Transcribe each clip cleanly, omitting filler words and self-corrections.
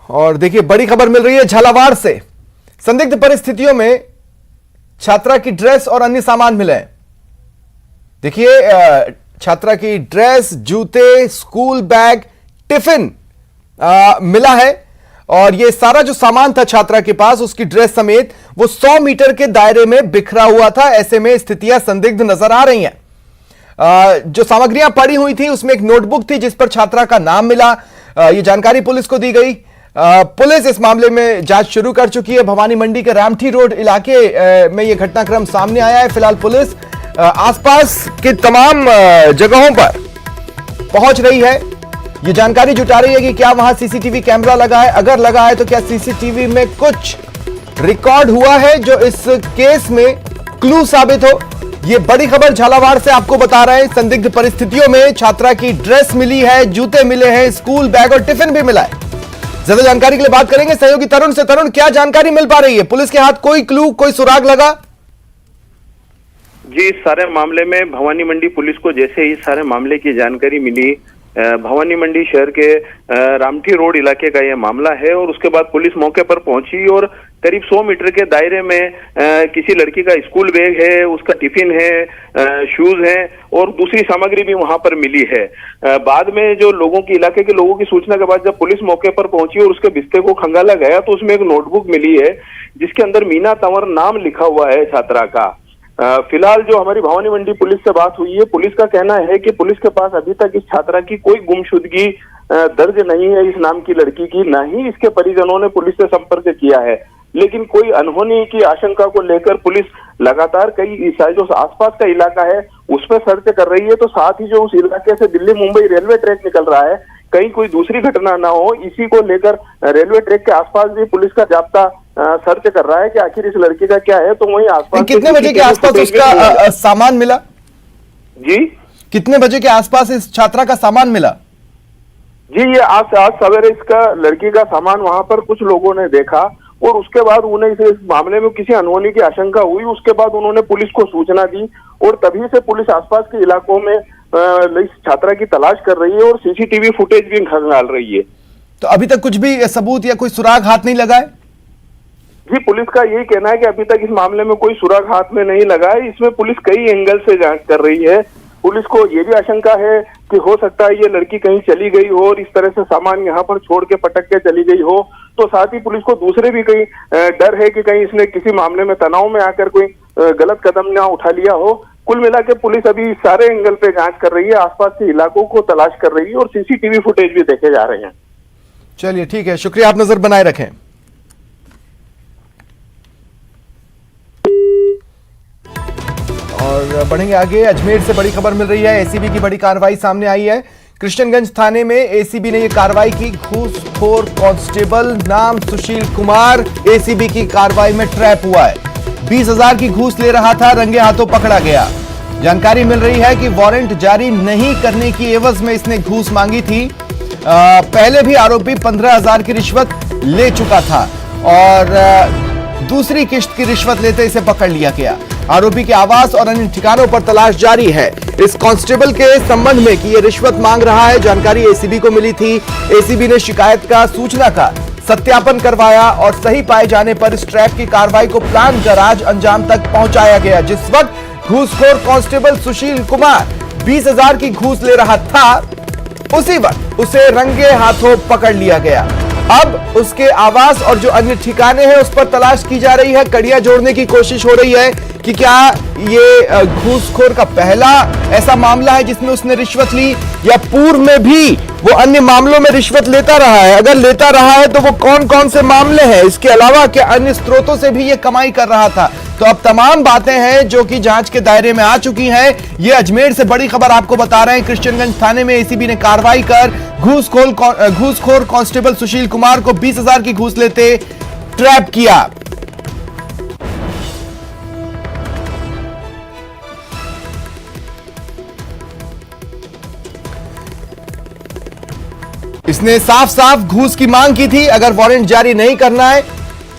और देखिए बड़ी खबर मिल रही है झालावाड़ से। संदिग्ध परिस्थितियों में छात्रा की ड्रेस और अन्य सामान मिले हैं। देखिए छात्रा की ड्रेस, जूते, स्कूल बैग, टिफिन मिला है और ये सारा जो सामान था छात्रा के पास, उसकी ड्रेस समेत, वो 100 मीटर के दायरे में बिखरा हुआ था। ऐसे में स्थितियां संदिग्ध नजर आ रही हैं। जो सामग्रियां पड़ी हुई थी उसमें एक नोटबुक थी जिस पर छात्रा का नाम मिला। ये जानकारी पुलिस को दी गई। पुलिस इस मामले में जांच शुरू कर चुकी है। भवानी मंडी के रामठी रोड इलाके में यह घटनाक्रम सामने आया है। फिलहाल पुलिस आसपास के तमाम जगहों पर पहुंच रही है। यह जानकारी जुटा रही है कि क्या वहां सीसीटीवी कैमरा लगा है, अगर लगा है तो क्या सीसीटीवी में कुछ रिकॉर्ड हुआ है जो इस केस में क्लू साबित हो। यह बड़ी खबर झालावाड़ से आपको बता रहे हैं। संदिग्ध परिस्थितियों में छात्रा की ड्रेस मिली है, जूते मिले हैं, स्कूल बैग और टिफिन भी मिला है। ज्यादा जानकारी के लिए बात करेंगे सहयोगी तरुण से। तरुण, क्या जानकारी मिल पा रही है? पुलिस के हाथ कोई क्लू, कोई सुराग लगा? जी, इस सारे मामले में भवानी मंडी पुलिस को जैसे ही सारे मामले की जानकारी मिली, भवानी मंडी शहर के रामठी रोड इलाके का यह मामला है और उसके बाद पुलिस मौके पर पहुंची और करीब 100 मीटर के दायरे में किसी लड़की का स्कूल बैग है, उसका टिफिन है, शूज है और दूसरी सामग्री भी वहां पर मिली है। बाद में जो लोगों की, इलाके के लोगों की सूचना के बाद जब पुलिस मौके पर पहुंची और उसके बिस्ते को खंगाला गया तो उसमें एक नोटबुक मिली है जिसके अंदर मीना तंवर नाम लिखा हुआ है छात्रा का। फिलहाल जो हमारी भवानी मंडी पुलिस से बात हुई है, पुलिस का कहना है कि पुलिस के पास अभी तक इस छात्रा की कोई गुमशुदगी दर्ज नहीं है, इस नाम की लड़की की, ना ही इसके परिजनों ने पुलिस से संपर्क किया है। लेकिन कोई अनहोनी की आशंका को लेकर पुलिस लगातार कई जो आसपास का इलाका है उस पर सर्च कर रही है। तो साथ ही जो उस इलाके से दिल्ली मुंबई रेलवे ट्रैक निकल रहा है, कहीं कोई दूसरी घटना ना हो, इसी को लेकर रेलवे ट्रैक के आसपास भी पुलिस का जाब्ता सर्च कर रहा है कि आखिर इस लड़की का क्या है। तो वहीं आसपास कितने बजे के आसपास उसका सामान मिला? जी, कितने बजे के आसपास इस छात्रा का सामान मिला? जी, ये आज सवेरे इसका लड़की का सामान वहां पर कुछ लोगों ने देखा और उसके बाद उन्हें इस मामले में किसी अनहोनी की आशंका हुई। उसके बाद उन्होंने पुलिस को सूचना दी और तभी से पुलिस आसपास के इलाकों में इस छात्रा की तलाश कर रही है और सीसीटीवी फुटेज भी खंगाल रही है। तो अभी तक कुछ भी सबूत या कोई सुराग हाथ नहीं लगा है? जी, पुलिस का यही कहना है कि अभी तक इस मामले में कोई सुराग हाथ में नहीं लगा है। इसमें पुलिस कई एंगल से जांच कर रही है। पुलिस को ये भी आशंका है कि हो सकता है ये लड़की कहीं चली गई हो और इस तरह से सामान यहाँ पर छोड़ के पटक के चली गई हो। तो साथ ही पुलिस को दूसरे भी कहीं डर है कि कहीं इसने किसी मामले में तनाव में आकर कोई गलत कदम ना उठा लिया हो। कुल मिला के पुलिस अभी सारे एंगल पे जांच कर रही है, आसपास के इलाकों को तलाश कर रही है और सीसीटीवी फुटेज भी देखे जा रहे हैं। चलिए ठीक है, शुक्रिया, आप नजर बनाए रखें। और बढ़ेंगे आगे। अजमेर से बड़ी खबर मिल रही है। एसीबी की बड़ी कार्रवाई सामने आई है। कृष्णगंज थाने में एसीबी ने यह कार्रवाई की। घूसखोर कांस्टेबल नाम सुशील कुमार एसीबी की कार्रवाई में ट्रैप हुआ है। 20,000 की घूस ले रहा था, रंगे हाथों पकड़ा गया। जानकारी मिल रही है कि वारंट जारी नहीं करने की एवज में इसने घूस मांगी थी। पहले भी आरोपी 15,000 की रिश्वत ले चुका था और दूसरी किश्त की रिश्वत लेते इसे पकड़ लिया गया। आरोपी के आवास और अन्य ठिकानों पर तलाश जारी है इस कांस्टेबल के संबंध में कि ये रिश्वत मांग रहा है। जानकारी एसीबी को मिली थी। एसीबी ने शिकायत का, सूचना का सत्यापन करवाया और सही पाए जाने पर इस ट्रैप की कार्रवाई को प्लान राज अंजाम तक पहुंचाया गया। जिस वक्त घूसखोर कांस्टेबल सुशील कुमार 20,000 की घूस ले रहा था, उसी वक्त उसे रंगे हाथों पकड़ लिया गया। अब उसके आवास और जो अन्य ठिकाने हैं उस पर तलाश की जा रही है। कड़ियां जोड़ने की कोशिश हो रही है कि क्या ये घूसखोर का पहला ऐसा मामला है जिसमें उसने रिश्वत ली या पूर्व में भी वो अन्य मामलों में रिश्वत लेता रहा है। अगर लेता रहा है तो वो कौन कौन से मामले हैं, इसके अलावा क्या अन्य स्रोतों से भी ये कमाई कर रहा था। तो अब तमाम बातें हैं जो कि जांच के दायरे में आ चुकी हैं। ये अजमेर से बड़ी खबर आपको बता रहे हैं। कृष्णगंज थाने में एसीबी ने कार्रवाई कर घूसखोर कांस्टेबल सुशील कुमार को 20,000 की घूस लेते ट्रैप किया। इसने साफ साफ घूस की मांग की थी। अगर वारंट जारी नहीं करना है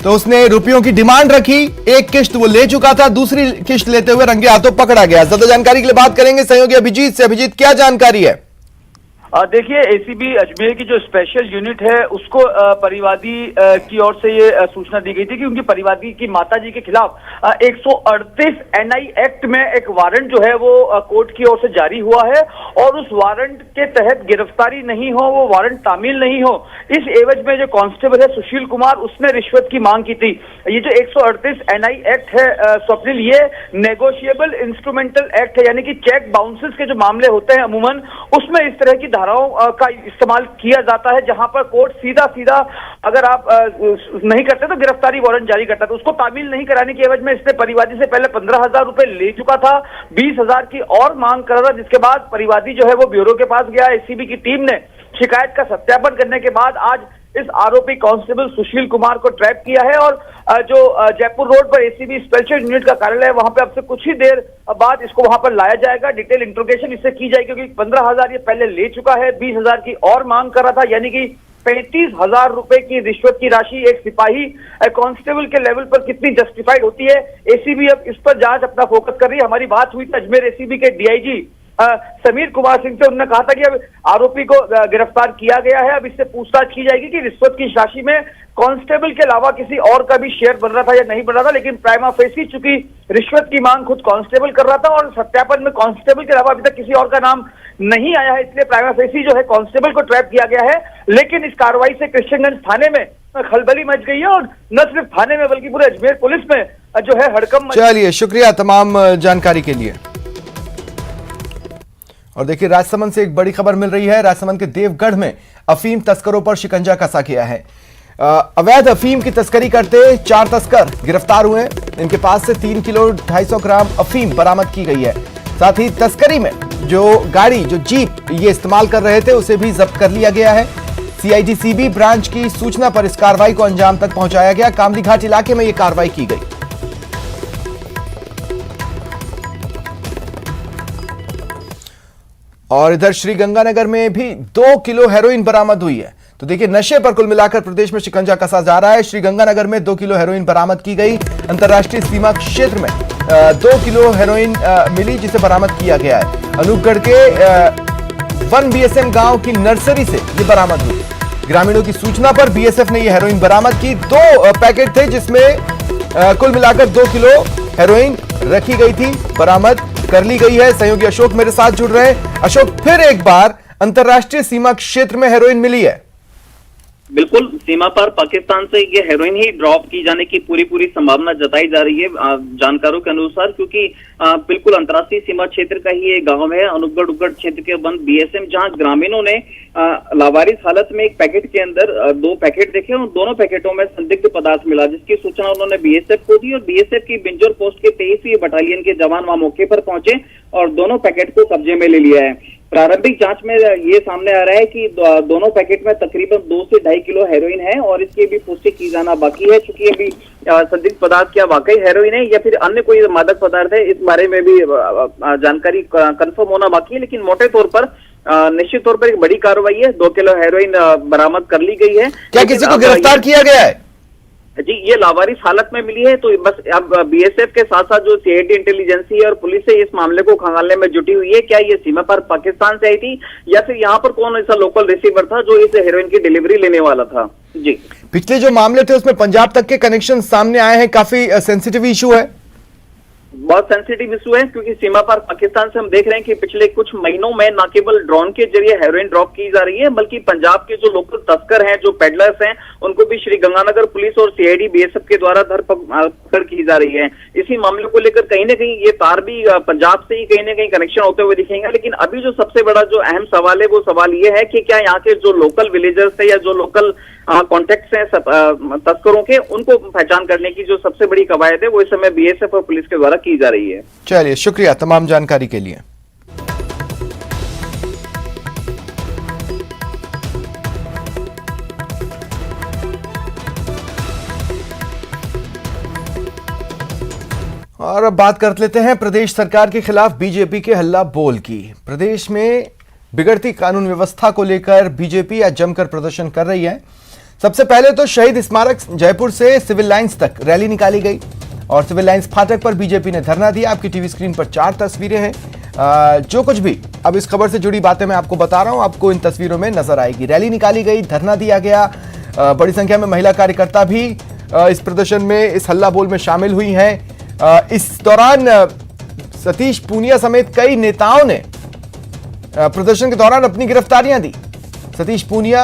तो उसने रुपयों की डिमांड रखी। एक किश्त वो ले चुका था, दूसरी किश्त लेते हुए रंगे हाथों पकड़ा गया। ज्यादा जानकारी के लिए बात करेंगे सहयोगी अभिजीत से। अभिजीत, क्या जानकारी है? देखिए, एसीबी अजमेर की जो स्पेशल यूनिट है उसको परिवादी की ओर से ये सूचना दी गई थी कि उनकी परिवादी की माताजी के खिलाफ 138 एनआई एक्ट में एक वारंट जो है वो कोर्ट की ओर से जारी हुआ है और उस वारंट के तहत गिरफ्तारी नहीं हो, वो वारंट तामील नहीं हो, इस एवज में जो कांस्टेबल है सुशील कुमार, उसने रिश्वत की मांग की थी। ये जो 138 एनआई एक्ट है स्वप्निल, ये नेगोशिएबल इंस्ट्रूमेंटल एक्ट है, यानी कि चेक बाउंसेस के जो मामले होते हैं अमूमन उसमें इस तरह की धाराओं का इस्तेमाल किया जाता है, जहां पर कोर्ट सीधा सीधा अगर आप नहीं करते तो गिरफ्तारी वारंट जारी करता है। तो उसको तामील नहीं कराने की एवज में इसने परिवादी से पहले 15,000 रुपए ले चुका था, 20,000 की और मांग कर रहा था, जिसके बाद परिवादी जो है वो ब्यूरो के पास गया। एसीबी की टीम ने शिकायत का सत्यापन करने के बाद आज इस आरोपी कांस्टेबल सुशील कुमार को ट्रैप किया है और जो जयपुर रोड पर एसीबी स्पेशल यूनिट का कार्यालय है वहां पे अब से कुछ ही देर बाद इसको वहां पर लाया जाएगा। डिटेल इंट्रोगेशन इससे की जाएगी, क्योंकि 15,000 ये पहले ले चुका है, 20,000 की और मांग कर रहा था, यानी कि 35,000 रुपए की रिश्वत की राशि एक सिपाही कांस्टेबल के लेवल पर कितनी जस्टिफाइड होती है। एसीबी अब इस पर जांच अपना फोकस कर रही है। हमारी बात हुई थी अजमेर एसीबी के डीआईजी समीर कुमार सिंह से, उन्होंने कहा था कि अब आरोपी को गिरफ्तार किया गया है, अब इससे पूछताछ की जाएगी कि रिश्वत की राशि में कांस्टेबल के अलावा किसी और का भी शेयर बन रहा था या नहीं बन रहा था। लेकिन प्राइमा फेसी चूंकि रिश्वत की मांग खुद कांस्टेबल कर रहा था और सत्यापन में कांस्टेबल के अलावा अभी तक किसी और का नाम नहीं आया है, इसलिए प्राइमा फेसी जो है कांस्टेबल को ट्रैप किया गया है। लेकिन इस कार्रवाई से कृष्णगंज थाने में खलबली मच गई है और न सिर्फ थाने में बल्कि पूरे अजमेर पुलिस में जो है हड़कंप। चलिए, शुक्रिया तमाम जानकारी के लिए। और देखिए, राजसमंद से एक बड़ी खबर मिल रही है। राजसमंद के देवगढ़ में अफीम तस्करों पर शिकंजा कसा गया है। अवैध अफीम की तस्करी करते 4 तस्कर गिरफ्तार हुए। इनके पास से 3 किलो 250 ग्राम अफीम बरामद की गई है। साथ ही तस्करी में जो गाड़ी, जो जीप ये इस्तेमाल कर रहे थे, उसे भी जब्त कर लिया गया है। सीआईडी-सीबी ब्रांच की सूचना पर इस कार्रवाई को अंजाम तक पहुंचाया गया। कामली घाट इलाके में यह कार्रवाई की गई। और इधर श्रीगंगानगर में भी 2 किलो हेरोइन बरामद हुई है। तो देखिए, नशे पर कुल मिलाकर प्रदेश में शिकंजा कसा जा रहा है। श्रीगंगानगर में 2 किलो हेरोइन बरामद की गई। अंतर्राष्ट्रीय सीमा क्षेत्र में 2 किलो हेरोइन मिली, जिसे बरामद किया गया है। अनूपगढ़ के 1 बीएसएम गांव की नर्सरी से ये बरामद हुई। ग्रामीणों की सूचना पर बीएसएफ ने यह हेरोइन बरामद की। 2 पैकेट थे, जिसमें कुल मिलाकर 2 किलो हेरोइन रखी गई थी, बरामद कर ली गई है। सहयोगी अशोक मेरे साथ जुड़ रहे हैं। अशोक, फिर एक बार अंतर्राष्ट्रीय सीमा क्षेत्र में हेरोइन मिली है। बिल्कुल, सीमा पार पाकिस्तान से ये हेरोइन ही ड्रॉप की जाने की पूरी संभावना जताई जा रही है जानकारों के अनुसार, क्योंकि बिल्कुल अंतर्राष्ट्रीय सीमा क्षेत्र का ही एक गांव है अनूपगढ़ उगढ़ क्षेत्र के बंद बीएसएम, जहां ग्रामीणों ने लावारिस हालत में एक पैकेट के अंदर 2 पैकेट देखे और दोनों पैकेटों में संदिग्ध पदार्थ मिला, जिसकी सूचना उन्होंने बीएसएफ को दी और बीएसएफ की बिंजोर पोस्ट के 23वीं बटालियन के जवान वहां मौके पर पहुंचे और दोनों पैकेट को कब्जे में ले लिया है। प्रारंभिक जांच में ये सामने आ रहा है कि दोनों पैकेट में तकरीबन 2 से 2.5 किलो हेरोइन है और इसकी भी पुष्टि की जाना बाकी है, क्योंकि अभी संदिग्ध पदार्थ क्या वाकई हेरोइन है या फिर अन्य कोई मादक पदार्थ है, इस बारे में भी जानकारी कंफर्म होना बाकी है। लेकिन मोटे तौर पर निश्चित तौर पर एक बड़ी कार्रवाई है। 2 किलो हेरोइन बरामद कर ली गई है। क्या किसी को गिरफ्तार किया गया है? जी, ये लावारिस हालत में मिली है। तो बस अब बीएसएफ के साथ साथ जो सीआईडी इंटेलिजेंसी है और पुलिस है इस मामले को खंगालने में जुटी हुई है। क्या ये सीमा पर पाकिस्तान से आई थी या फिर यहाँ पर कौन ऐसा लोकल रिसीवर था जो इस हेरोइन की डिलीवरी लेने वाला था? जी, पिछले जो मामले थे उसमें पंजाब तक के कनेक्शन सामने आए हैं। काफी सेंसिटिव इशू है, बहुत सेंसिटिव इशू है, क्योंकि सीमा पार पाकिस्तान से हम देख रहे हैं कि पिछले कुछ महीनों में न केवल ड्रोन के जरिए हेरोइन ड्रॉप की जा रही है, बल्कि पंजाब के जो लोकल तस्कर हैं, जो पेडलर्स हैं, उनको भी श्रीगंगानगर पुलिस और सीआईडी बीएसएफ के द्वारा धरपकड़ की जा रही है। इसी मामले को लेकर कहीं ना कहीं ये तार भी पंजाब से ही कहीं ना कहीं कनेक्शन होते हुए दिखेंगे। लेकिन अभी जो सबसे बड़ा जो अहम सवाल है वो सवाल ये है कि क्या यहाँ के जो लोकल विलेजर्स है या जो लोकल कॉन्टेक्ट्स हैं तस्करों के, उनको पहचान करने की जो सबसे बड़ी कवायद है वो इस समय बीएसएफ और पुलिस के द्वारा की जा रही है। चलिए, शुक्रिया तमाम जानकारी के लिए। और अब बात कर लेते हैं प्रदेश सरकार के खिलाफ बीजेपी के हल्ला बोल की। प्रदेश में बिगड़ती कानून व्यवस्था को लेकर बीजेपी आज जमकर प्रदर्शन कर रही है। सबसे पहले तो शहीद स्मारक जयपुर से सिविल लाइंस तक रैली निकाली गई और सिविल लाइंस फाटक पर बीजेपी ने धरना दिया। आपकी टीवी स्क्रीन पर 4 तस्वीरें हैं। जो कुछ भी अब इस खबर से जुड़ी बातें मैं आपको बता रहा हूं, आपको इन तस्वीरों में नजर आएगी। रैली निकाली गई, धरना दिया गया, बड़ी संख्या में महिला कार्यकर्ता भी इस प्रदर्शन में, इस हल्ला बोल में शामिल हुई हैं। इस दौरान सतीश पूनिया समेत कई नेताओं ने प्रदर्शन के दौरान अपनी गिरफ्तारियां दी। सतीश पूनिया,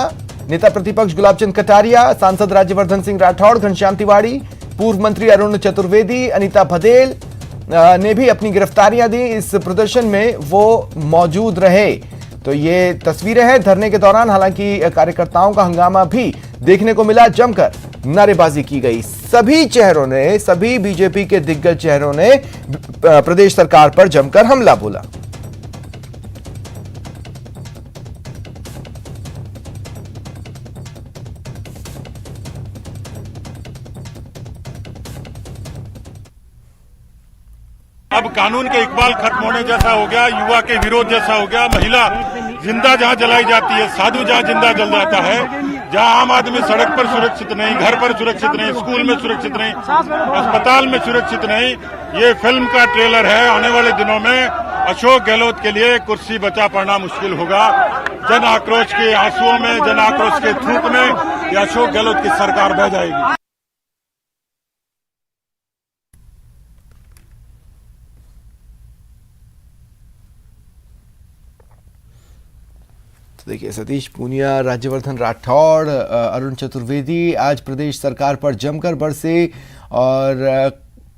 नेता प्रतिपक्ष गुलाबचंद कटारिया, सांसद राज्यवर्धन सिंह राठौड़, घनश्याम तिवारी, पूर्व मंत्री अरुण चतुर्वेदी, अनीता भदेल ने भी अपनी गिरफ्तारियां दी। इस प्रदर्शन में वो मौजूद रहे। तो ये तस्वीरें हैं धरने के दौरान। हालांकि कार्यकर्ताओं का हंगामा भी देखने को मिला, जमकर नारेबाजी की गई। सभी चेहरों ने, सभी बीजेपी के दिग्गज चेहरों ने प्रदेश सरकार पर जमकर हमला बोला। अब कानून के इकबाल खत्म होने जैसा हो गया, युवा के विरोध जैसा हो गया। महिला जिंदा जहां जलाई जाती है, साधु जहां जिंदा जल जाता है, जहां आम आदमी सड़क पर सुरक्षित नहीं, घर पर सुरक्षित नहीं, स्कूल में सुरक्षित नहीं, अस्पताल में सुरक्षित नहीं। ये फिल्म का ट्रेलर है। आने वाले दिनों में अशोक गहलोत के लिए कुर्सी बचा पाना मुश्किल होगा। जन आक्रोश के आंसुओं में, जन आक्रोश के थूक में ये अशोक गहलोत की सरकार बह जाएगी। देखिए, सतीश पूनिया, राज्यवर्धन राठौड़, अरुण चतुर्वेदी आज प्रदेश सरकार पर जमकर बरसे और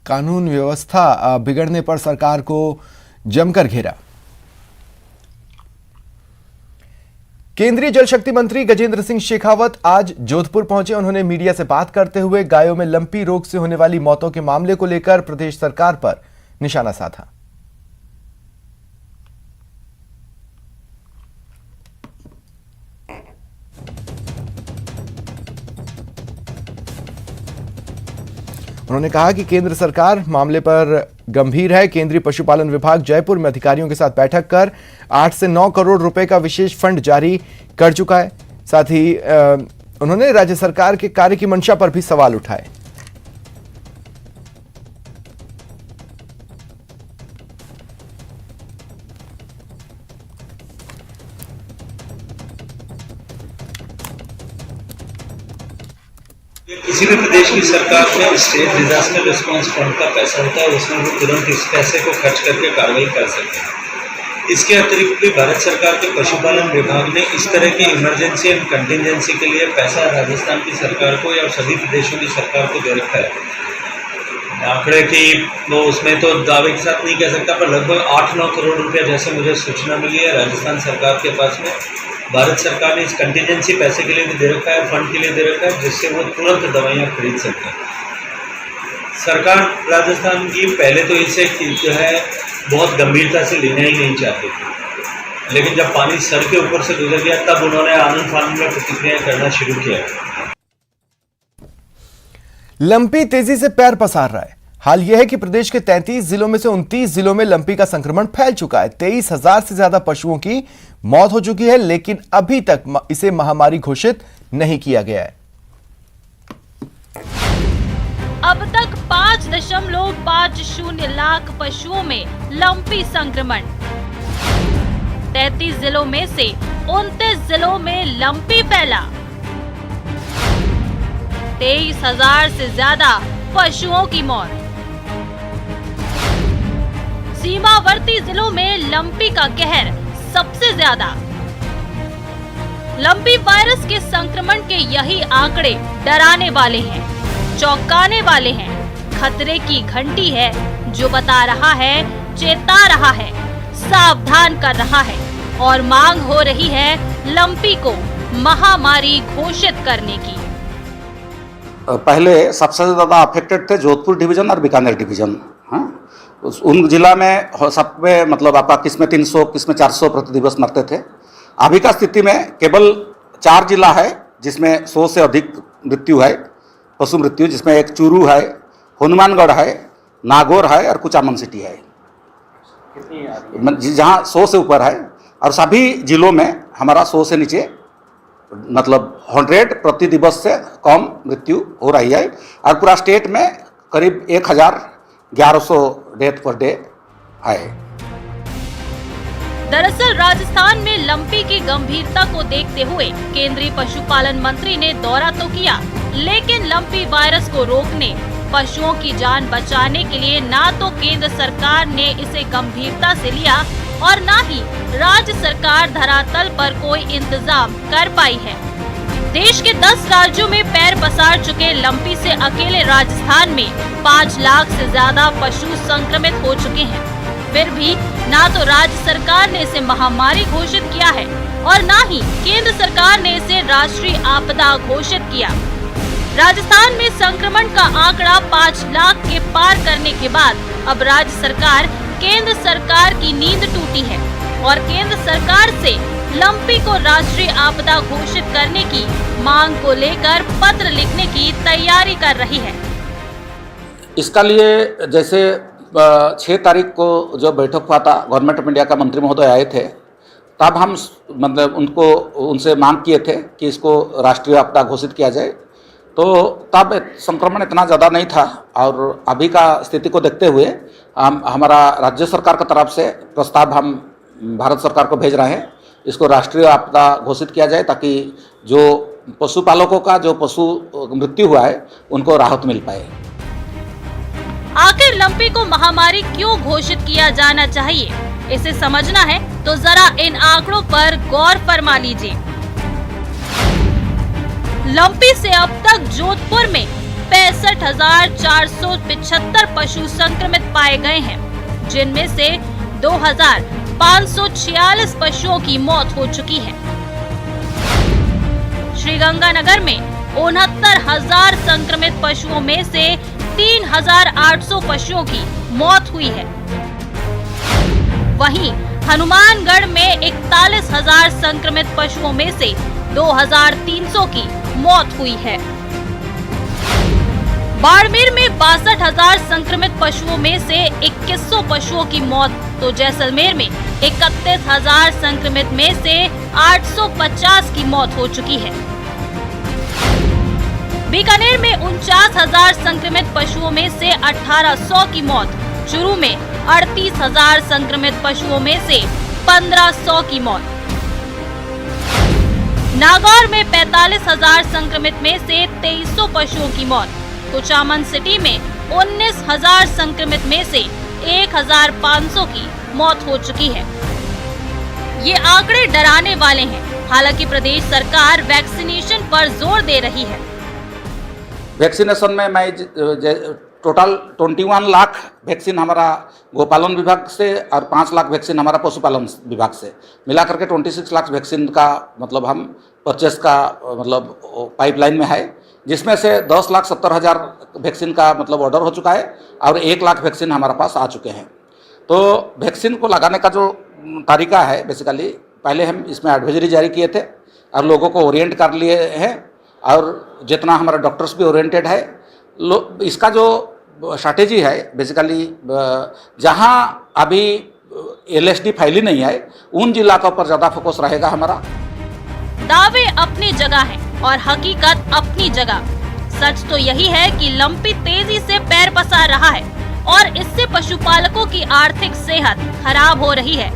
कानून व्यवस्था बिगड़ने पर सरकार को जमकर घेरा। केंद्रीय जल शक्ति मंत्री गजेंद्र सिंह शेखावत आज जोधपुर पहुंचे। उन्होंने मीडिया से बात करते हुए गायों में लंपी रोग से होने वाली मौतों के मामले को लेकर प्रदेश सरकार पर निशाना साधा। उन्होंने कहा कि केंद्र सरकार मामले पर गंभीर है। केंद्रीय पशुपालन विभाग जयपुर में अधिकारियों के साथ बैठक कर 8 से 9 करोड़ रुपए का विशेष फंड जारी कर चुका है। साथ ही उन्होंने राज्य सरकार के कार्य की मंशा पर भी सवाल उठाए। किसी भी प्रदेश की सरकार में स्टेट डिजास्टर रिस्पांस फंड का पैसा होता है, उसमें वो तुरंत इस पैसे को खर्च करके कार्रवाई कर सकते हैं। इसके अतिरिक्त भी भारत सरकार के पशुपालन विभाग ने इस तरह की इमरजेंसी एंड कंटिजेंसी के लिए पैसा राजस्थान की सरकार को या सभी प्रदेशों की सरकार को दे रखा है। आंकड़े की वो उसमें तो दावे के साथ नहीं कह सकता, पर लगभग 8-9 करोड़ रुपया जैसे मुझे सूचना मिली है राजस्थान सरकार के पास में भारत सरकार ने इस कंटिजेंसी पैसे के लिए भी दे रखा है, फंड के लिए दे रखा है, जिससे वो तुरंत दवाइयाँ खरीद सकते हैं। सरकार राजस्थान की पहले तो इसे जो है बहुत गंभीरता से लेना ही नहीं चाहती थी, लेकिन जब पानी सर के ऊपर से गुजर गया तब उन्होंने आनंद फानंद में प्रतिक्रिया करना शुरू किया। लंपी तेजी से पैर पसार रहा है। हाल यह है कि प्रदेश के 33 जिलों में से 29 जिलों में लंपी का संक्रमण फैल चुका है। 23,000 से ज्यादा पशुओं की मौत हो चुकी है, लेकिन अभी तक इसे महामारी घोषित नहीं किया गया है। अब तक 5.50 लाख पशुओं में लंपी संक्रमण। 33 जिलों में से 29 जिलों में लंपी फैला। 23,000 से ज्यादा पशुओं की मौत। सीमावर्ती जिलों में लंपी का कहर सबसे ज्यादा। लंपी वायरस के संक्रमण के यही आंकड़े डराने वाले हैं, चौंकाने वाले हैं। खतरे की घंटी है जो बता रहा है, चेता रहा है, सावधान कर रहा है और मांग हो रही है लंपी को महामारी घोषित करने की। पहले सबसे ज़्यादा अफेक्टेड थे जोधपुर डिवीजन और बीकानेर डिवीजन। हाँ, उन जिला में सब में मतलब आपका किसमें 300 किसमें 400 प्रति दिवस मरते थे। अभी का स्थिति में केवल 4 जिला है जिसमें 100 से अधिक मृत्यु है, पशु मृत्यु, जिसमें एक चूरू है, हनुमानगढ़ है, नागौर है और कुचामन सिटी है, जहाँ 100 से ऊपर है। और सभी जिलों में हमारा 100 से नीचे मतलब 100 प्रति दिवस से कम मृत्यु हो रही है। और पूरा स्टेट में करीब 1,1100 डेथ पर डे है। दरअसल राजस्थान में लंपी की गंभीरता को देखते हुए केंद्रीय पशुपालन मंत्री ने दौरा तो किया, लेकिन लंपी वायरस को रोकने, पशुओं की जान बचाने के लिए ना तो केंद्र सरकार ने इसे गंभीरता से लिया और ना ही राज्य सरकार धरातल पर कोई इंतजाम कर पाई है। देश के 10 राज्यों में पैर पसार चुके लंपी से अकेले राजस्थान में 5 लाख से ज्यादा पशु संक्रमित हो चुके हैं। फिर भी ना तो राज्य सरकार ने इसे महामारी घोषित किया है और ना ही केंद्र सरकार ने इसे राष्ट्रीय आपदा घोषित किया। राजस्थान में संक्रमण का आंकड़ा 5 लाख के पार करने के बाद अब राज्य सरकार केंद्र सरकार की नींद टूटी है और केंद्र सरकार से लंपी को राष्ट्रीय आपदा घोषित करने की मांग को लेकर पत्र लिखने की तैयारी कर रही है। इसका लिए जैसे 6 तारीख को जो बैठक हुआ था, गवर्नमेंट ऑफ इंडिया का मंत्री महोदय आए थे, तब हम मतलब उनसे मांग किए थे कि इसको राष्ट्रीय आपदा घोषित किया जाए। तो तब संक्रमण इतना ज़्यादा नहीं था और अभी का स्थिति को देखते हुए हमारा राज्य सरकार की तरफ से प्रस्ताव हम भारत सरकार को भेज रहे हैं, इसको राष्ट्रीय आपदा घोषित किया जाए ताकि जो पशुपालकों का जो पशु मृत्यु हुआ है उनको राहत मिल पाए। आखिर लंपी को महामारी क्यों घोषित किया जाना चाहिए, इसे समझना है तो जरा इन आंकड़ों पर गौर फरमा लीजिए। लंपी से अब तक जोधपुर में 65,475 पशु संक्रमित पाए गए हैं, जिनमें से 2,546 पशुओं की मौत हो चुकी है। श्रीगंगानगर में 69,000 संक्रमित पशुओं में से 3,800 पशुओं की मौत हुई है। वहीं हनुमानगढ़ में 41,000 संक्रमित पशुओं में से 2,300 की मौत हुई है। बाड़मेर में 62,000 संक्रमित पशुओं में से 2100 पशुओं की मौत, तो जैसलमेर में 31,000 संक्रमित में से 850 की मौत हो चुकी है। बीकानेर में 49,000 संक्रमित पशुओं में से 1,800 की मौत, चूरू में 38,000 संक्रमित पशुओं में से 1,500 की मौत, नागौर में 45,000 संक्रमित में से 2,300 पशुओं की मौत, कुचामन सिटी में 19,000 संक्रमित में से 1,500 की मौत हो चुकी है। ये आंकड़े डराने वाले हैं। हालांकि प्रदेश सरकार वैक्सीनेशन पर जोर दे रही है। वैक्सीनेशन में मैं टोटल 21 लाख वैक्सीन हमारा गोपालन विभाग से और 5 लाख वैक्सीन हमारा पशुपालन विभाग से मिला करके 26 लाख वैक्सीन का मतलब हम परचेस का मतलब पाइपलाइन में है, जिसमें से 10,70,000 वैक्सीन का मतलब ऑर्डर हो चुका है और 1 लाख वैक्सीन हमारे पास आ चुके हैं। तो वैक्सीन को लगाने का जो तरीका है, बेसिकली पहले हम इसमें एडवाइजरी जारी किए थे और लोगों को ओरिएंट कर लिए हैं और जितना हमारा डॉक्टर्स भी ओरिएंटेड है। इसका जो स्ट्रैटेजी है बेसिकली जहां अभी LSD फैली नहीं है उन जिलों पर ज़्यादा फोकस रहेगा हमारा। दावे अपनी जगह हैं और हकीकत अपनी जगह। सच तो यही है कि लंपी तेजी से पैर पसार रहा है और इससे पशुपालकों की आर्थिक सेहत खराब हो रही है।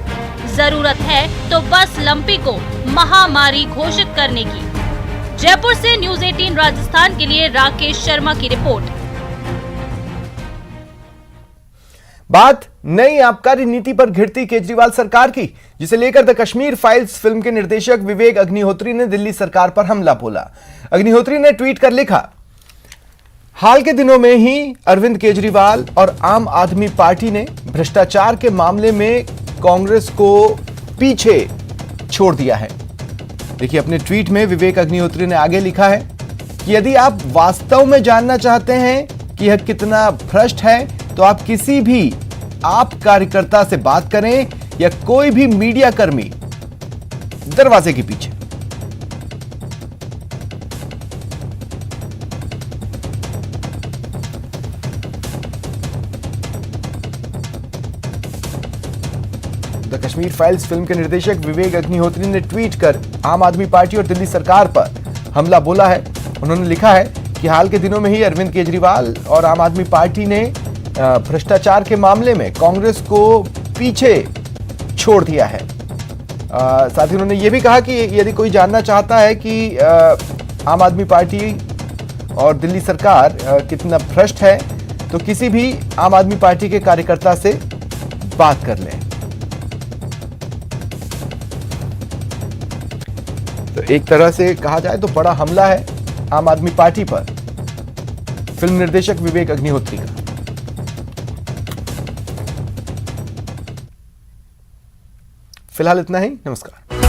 जरूरत है तो बस लंपी को महामारी घोषित करने की। जयपुर से न्यूज़ 18 राजस्थान के लिए राकेश शर्मा की रिपोर्ट। बात नई आबकारी नीति पर घिरती केजरीवाल सरकार की, जिसे लेकर द कश्मीर फाइल्स फिल्म के निर्देशक विवेक अग्निहोत्री ने दिल्ली सरकार पर हमला बोला। अग्निहोत्री ने ट्वीट कर लिखा, हाल के दिनों में ही अरविंद केजरीवाल और आम आदमी पार्टी ने भ्रष्टाचार के मामले में कांग्रेस को पीछे छोड़ दिया है। देखिए, अपने ट्वीट में विवेक अग्निहोत्री ने आगे लिखा है कि यदि आप वास्तव में जानना चाहते हैं कि यह कितना भ्रष्ट है तो आप किसी भी आप कार्यकर्ता से बात करें या कोई भी मीडिया कर्मी दरवाजे के पीछे। द कश्मीर फाइल्स फिल्म के निर्देशक विवेक अग्निहोत्री ने ट्वीट कर आम आदमी पार्टी और दिल्ली सरकार पर हमला बोला है। उन्होंने लिखा है कि हाल के दिनों में ही अरविंद केजरीवाल और आम आदमी पार्टी ने भ्रष्टाचार के मामले में कांग्रेस को पीछे छोड़ दिया है। साथ ही उन्होंने ये भी कहा कि यदि कोई जानना चाहता है कि आम आदमी पार्टी और दिल्ली सरकार कितना भ्रष्ट है तो किसी भी आम आदमी पार्टी के कार्यकर्ता से बात कर लें। तो एक तरह से कहा जाए तो बड़ा हमला है आम आदमी पार्टी पर फिल्म निर्देशक विवेक अग्निहोत्री का। फिलहाल इतना ही, नमस्कार।